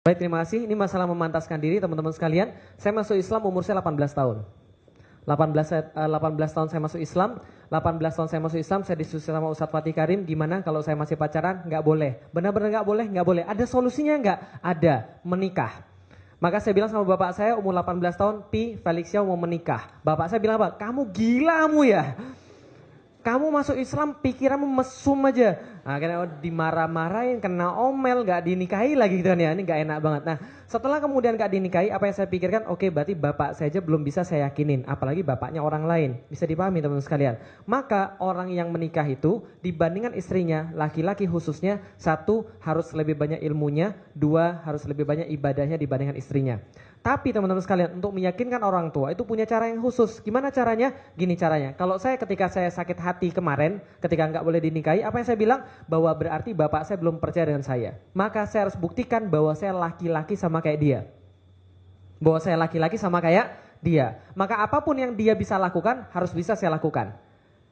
Baik, terima kasih. Ini masalah memantaskan diri teman-teman sekalian. Saya masuk Islam umur saya 18 tahun. 18 tahun saya masuk Islam, 18 tahun saya masuk Islam, saya disuruh sama Ustadz Fatih Karim, gimana kalau saya masih pacaran? Nggak boleh. Benar-benar nggak boleh? Nggak boleh. Ada solusinya nggak? Ada, menikah. Maka saya bilang sama bapak saya umur 18 tahun, Pi, Felixia mau menikah. Bapak saya bilang apa? Kamu gila kamu ya? Kamu masuk Islam pikiranmu mesum aja. Akhirnya dimarah-marahin, kena omel, gak dinikahi lagi gitu kan ya. Ini gak enak banget. Nah setelah kemudian gak dinikahi, apa yang saya pikirkan? Oke, berarti bapak saya aja belum bisa saya yakinin. Apalagi bapaknya orang lain. Bisa dipahami teman-teman sekalian. Maka orang yang menikah itu dibandingkan istrinya, laki-laki khususnya, satu harus lebih banyak ilmunya, dua harus lebih banyak ibadahnya dibandingkan istrinya. Tapi teman-teman sekalian, untuk meyakinkan orang tua itu punya cara yang khusus. Gimana caranya? Gini caranya. Kalau saya ketika saya sakit hati kemarin, ketika nggak boleh dinikahi, apa yang saya bilang? Bahwa berarti bapak saya belum percaya dengan saya. Maka saya harus buktikan bahwa saya laki-laki sama kayak dia. Bahwa saya laki-laki sama kayak dia. Maka apapun yang dia bisa lakukan, harus bisa saya lakukan.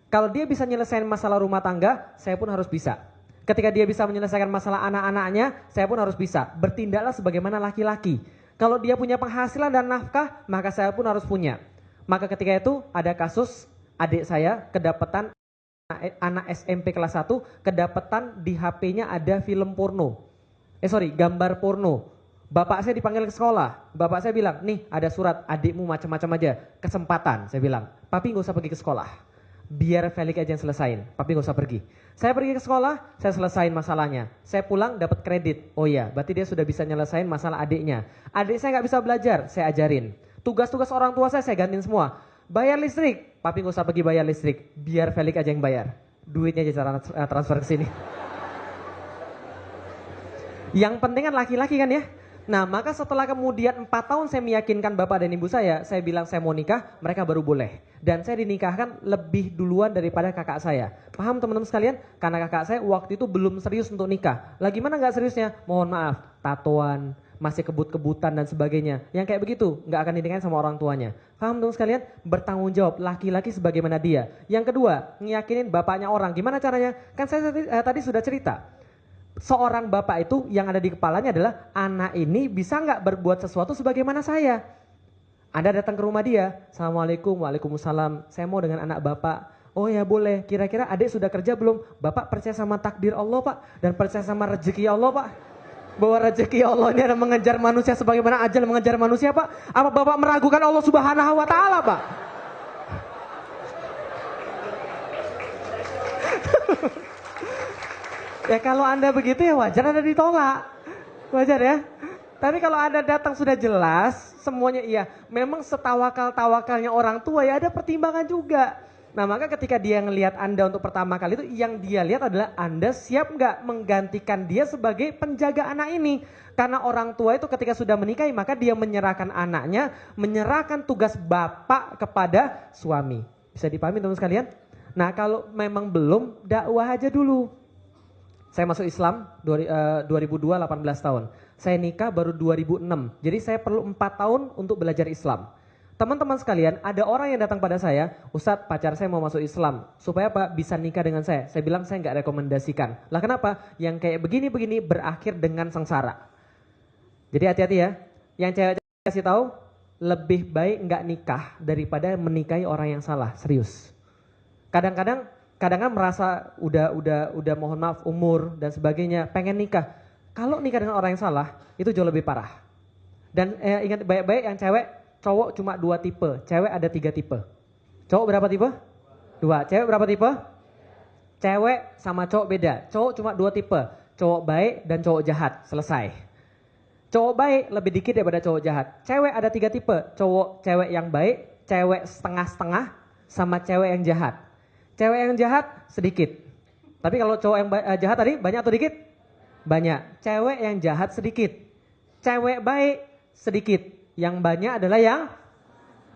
Kalau dia bisa menyelesaikan masalah rumah tangga, saya pun harus bisa. Ketika dia bisa menyelesaikan masalah anak-anaknya, saya pun harus bisa. Bertindaklah sebagaimana laki-laki. Kalau dia punya penghasilan dan nafkah, maka saya pun harus punya. Maka ketika itu ada kasus adik saya kedapatan anak SMP kelas 1 kedapatan di HP-nya ada film porno. Gambar porno. Bapak saya dipanggil ke sekolah. Bapak saya bilang, nih ada surat adikmu macam-macam aja. Kesempatan, saya bilang. Papi gak usah pergi ke sekolah. Biar Felix aja yang selesain. Papi gak usah pergi. Saya pergi ke sekolah, saya selesain masalahnya. Saya pulang dapat kredit. Oh iya, berarti dia sudah bisa nyelesain masalah adiknya. Adik saya gak bisa belajar, saya ajarin. Tugas-tugas orang tua saya gantiin semua. Bayar listrik, papi gak usah pergi bayar listrik. Biar Felix aja yang bayar. Duitnya aja transfer ke sini. Yang penting kan laki-laki kan ya. Nah maka setelah kemudian 4 tahun saya meyakinkan bapak dan ibu saya bilang saya mau nikah, mereka baru boleh. Dan saya dinikahkan lebih duluan daripada kakak saya. Paham teman-teman sekalian? Karena kakak saya waktu itu belum serius untuk nikah. Lah gimana gak seriusnya? Mohon maaf, tatoan, masih kebut-kebutan dan sebagainya. Yang kayak begitu, gak akan dinikahin sama orang tuanya. Paham teman sekalian? Bertanggung jawab, laki-laki sebagaimana dia. Yang kedua, ngeyakinin bapaknya orang. Gimana caranya? Kan saya tadi sudah cerita. Seorang bapak itu yang ada di kepalanya adalah anak ini bisa nggak berbuat sesuatu sebagaimana saya. Anda datang ke rumah dia, Assalamualaikum, Waalaikumsalam, saya mau dengan anak bapak. Oh ya boleh, kira-kira adik sudah kerja belum? Bapak percaya sama takdir Allah pak, dan percaya sama rezeki Allah pak. Bahwa rezeki Allah ini ada mengejar manusia sebagaimana ajal mengejar manusia pak. Apa bapak meragukan Allah subhanahu wa ta'ala pak? Ya kalau Anda begitu ya wajar Anda ditolak. Wajar ya. Tapi kalau Anda datang sudah jelas, semuanya iya. Memang setawakal-tawakalnya orang tua ya ada pertimbangan juga. Nah maka ketika dia ngelihat Anda untuk pertama kali itu, yang dia lihat adalah Anda siap nggak menggantikan dia sebagai penjaga anak ini. Karena orang tua itu ketika sudah menikahi, maka dia menyerahkan anaknya, menyerahkan tugas bapak kepada suami. Bisa dipahami teman sekalian? Nah kalau memang belum, dakwah aja dulu. Saya masuk Islam 2002, 18 tahun. Saya nikah baru 2006. Jadi saya perlu 4 tahun untuk belajar Islam. Teman-teman sekalian, ada orang yang datang pada saya, Ustadz pacar saya mau masuk Islam. Supaya apa? Bisa nikah dengan saya. Saya bilang saya nggak rekomendasikan. Lah kenapa? Yang kayak begini-begini berakhir dengan sengsara. Jadi hati-hati ya. Yang cewek kasih tahu, lebih baik nggak nikah daripada menikahi orang yang salah. Serius. Kadang-kadang merasa udah mohon maaf umur dan sebagainya pengen nikah. Kalau nikah dengan orang yang salah itu jauh lebih parah. Dan ingat baik-baik yang cowok cuma 2 tipe, cewek ada 3 tipe. Cowok berapa tipe? 2. Cewek berapa tipe? Cewek sama cowok beda. Cowok cuma 2 tipe, cowok baik dan cowok jahat. Selesai. Cowok baik lebih dikit daripada cowok jahat. Cewek ada 3 tipe, cewek yang baik, cewek setengah-setengah, sama cewek yang jahat. Cewek yang jahat sedikit. Tapi kalau cowok yang jahat tadi banyak atau dikit? Banyak. Cewek yang jahat sedikit. Cewek baik sedikit. Yang banyak adalah yang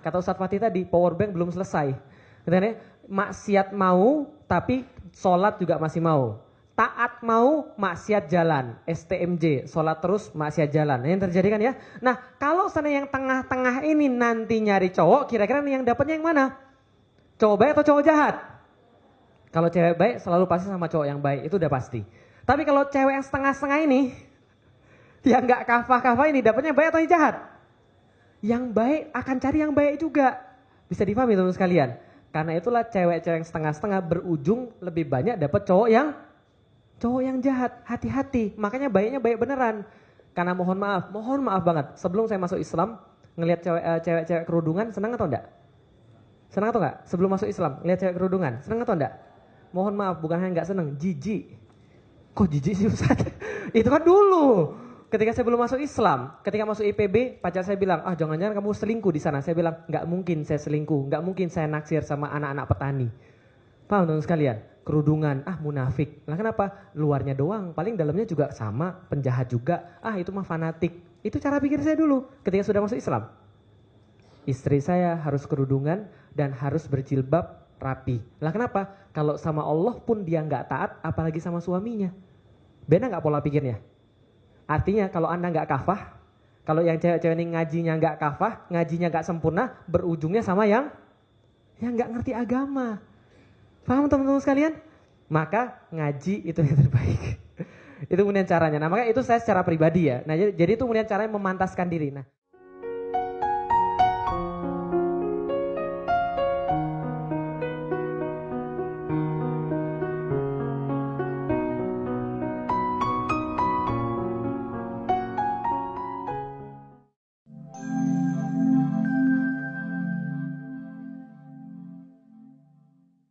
kata Ustadz Fatih tadi, power bank belum selesai. Katanya, maksiat mau tapi sholat juga masih mau. Taat mau, maksiat jalan. STMJ, sholat terus, maksiat jalan. Nah, yang terjadi kan ya. Nah kalau sana yang tengah-tengah ini nanti nyari cowok, kira-kira yang dapatnya yang mana? Cowok baik atau cowok jahat? Kalau cewek baik selalu pasti sama cowok yang baik, itu udah pasti. Tapi kalau cewek yang setengah-setengah ini, Yang nggak kafah-kafah ini dapatnya baik atau yang jahat? Yang baik akan cari yang baik juga. Bisa dipahami teman-teman sekalian. Karena itulah cewek-cewek yang setengah-setengah berujung lebih banyak dapat cowok yang jahat. Hati-hati. Makanya baiknya baik beneran. Karena mohon maaf banget. Sebelum saya masuk Islam, ngelihat cewek-cewek kerudungan, senang atau enggak? Senang atau enggak? Sebelum masuk Islam, ngelihat cewek kerudungan, senang atau enggak? Mohon maaf, bukan hanya enggak senang, jijik. Kok jijik sih Ustaz? Itu kan dulu. Ketika saya belum masuk Islam, ketika masuk IPB, pacar saya bilang, jangan-jangan kamu selingkuh di sana. Saya bilang, nggak mungkin saya selingkuh, nggak mungkin saya naksir sama anak-anak petani. Paham teman sekalian? Kerudungan, munafik. Lah kenapa? Luarnya doang, paling dalamnya juga sama, penjahat juga. Itu mah fanatik. Itu cara pikir saya dulu ketika sudah masuk Islam. Istri saya harus kerudungan dan harus berjilbab rapi. Lah kenapa? Kalau sama Allah pun dia nggak taat, apalagi sama suaminya. Beda nggak pola pikirnya? Artinya kalau Anda nggak kafah, kalau yang cewek-cewek ini ngajinya nggak kafah, ngajinya nggak sempurna, berujungnya sama yang nggak ngerti agama. Paham teman-teman sekalian? Maka ngaji itu yang terbaik. Itu kemudian caranya. Nah makanya itu saya secara pribadi ya. Nah jadi itu kemudian caranya memantaskan diri. Nah